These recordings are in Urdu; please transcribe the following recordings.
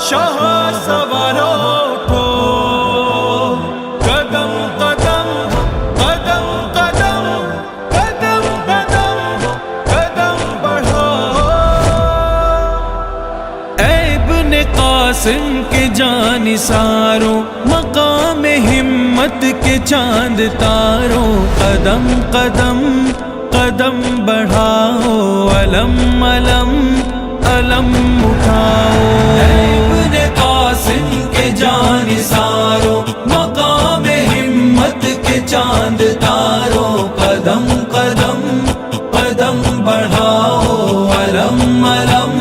شاہ سوارو اٹھو، قدم قدم قدم قدم قدم قدم قدم بڑھاؤ۔ اے ابن قاسم کے جانثاروں، مقام ہمت کے چاند تاروں، قدم قدم قدم بڑھاؤ، علم علم علم اٹھاؤ۔ اے ابن قاسم کے جانثاروں، مقام ہمت کے چاند تاروں، قدم قدم قدم بڑھاؤ، علم علم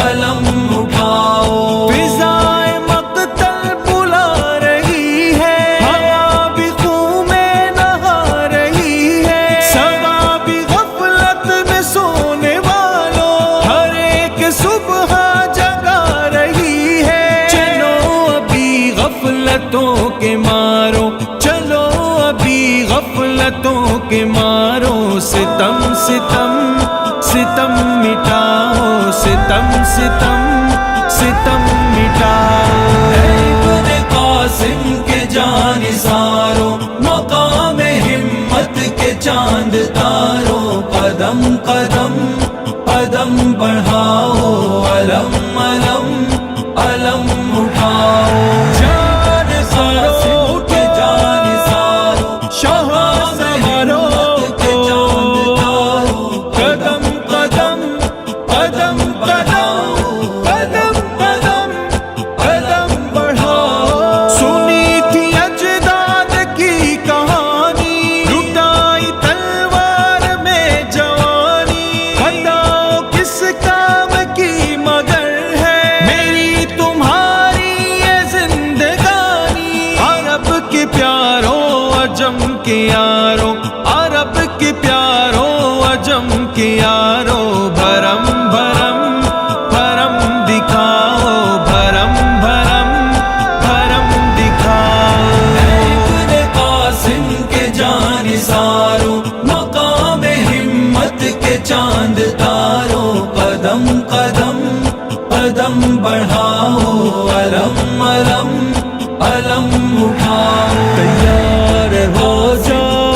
علم اٹھاؤ۔ فضائے مقتل بلا رہی ہے، ہوا بھی خون میں نہا رہی ہے، سوا بھی غفلت میں سونے والوں، ہر ایک صبح جگا رہی ہے۔ چلو ابھی غفلتوں کے مارو، چلو ابھی غفلتوں کے مارو، ستم ستم ستم مٹاؤ، ستم ستم ستم مٹاؤ۔ اے ابن قاسم کے جانثاروں، مقام ہمت کے چاند تاروں، قدم قدم قدم بڑھاؤ، علم علم علم اٹھاؤ۔ جان ساروں کے جانثاروں، شاہ سوارو اٹھو، قدم قدم قدم بڑھاؤ، قدم قدم قدم بڑھاؤ۔ سنی تھی اجداد کی کہانی، لٹائی تلوار میں جوانی، بتاؤ کس کام کی مگر ہے میری تمہاری یہ زندگانی۔ عرب کے پیاروں عجم کے یاروں، عرب کے پیاروں عجم کے یاروں، بھرم بھرم بھرم دکھاؤ، بھرم بھرم بھرم دکھاؤ۔ اے ابن قاسم کے جانثاروں، مقام ہمت کے چاند تاروں، قدم قدم قدم بڑھاؤ، علم علم علم اٹھاؤ۔ تیار ہو جاؤ،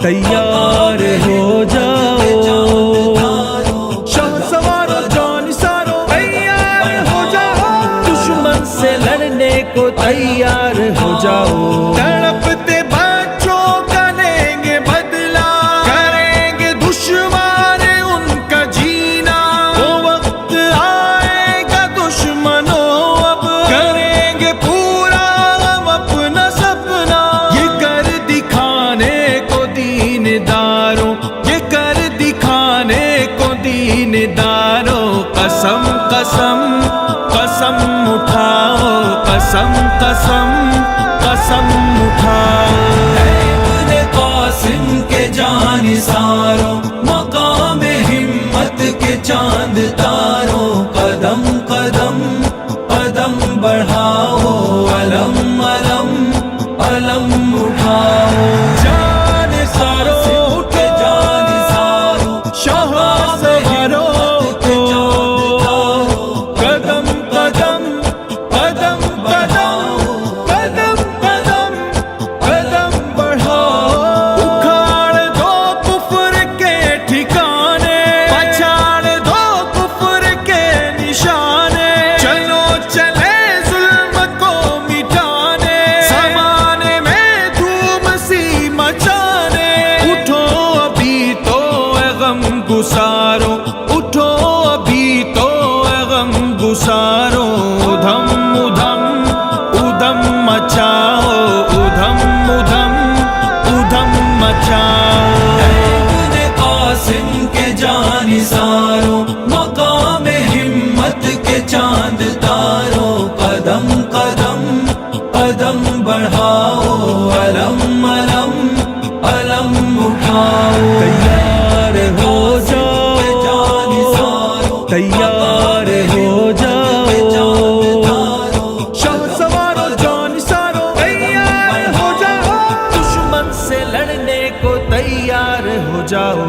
تیار ہو جاؤ، شاہ سوارو جانثاروں، تیار ہو جاؤ، دشمن سے لڑنے کو تیار ہو جاؤ۔ تڑپتے بچوں کا لیں گے بدلہ، کریں گے دشوار ان کا جینا، وہ وقت آئے گا دشمنوں اب کریں گے پورا ہم اپنا سپنا۔ یہ کر دکھانے کو دین داروں، یہ کر دکھانے کو دین داروں، قسم قسم قسم اٹھاؤ، قسم قسم قسم اٹھاؤ۔ اے ابن قاسم کے جانثاروں، مقام ہمت کے چاند تاروں، قدم قدم قدم بڑھاؤ، علم علم علم اٹھاؤ۔ جان ساروں کے جانثاروں، شاہ سوارو اٹھو، قدم قدم قدم قدم قدم قدم قدم بڑھاؤ۔ اکھاڑ دو کفر کے ٹھکانے، پچھاڑ دو کفر کے نشانے، چلو چلے ظلم کو مٹانے، زمانے میں دھوم سی مچانے۔ اٹھو ابھی تو اے غم گسارو، اٹھو ابھی تو اے غم گسارو، ادھم ادھم ادھم مچاؤ، ادھم ادھم ادھم مچاؤ۔ اے ابن قاسم کے جانثاروں، مقام ہمت کے چاند تاروں، قدم قدم قدم بڑھاؤ، علم علم علم اٹھاؤ۔ تیار ہو جاؤ، تیار ہو جاؤ، شاہ سوارو جانثاروں، تیار ہو جاؤ، دشمن سے لڑنے کو تیار ہو جاؤ۔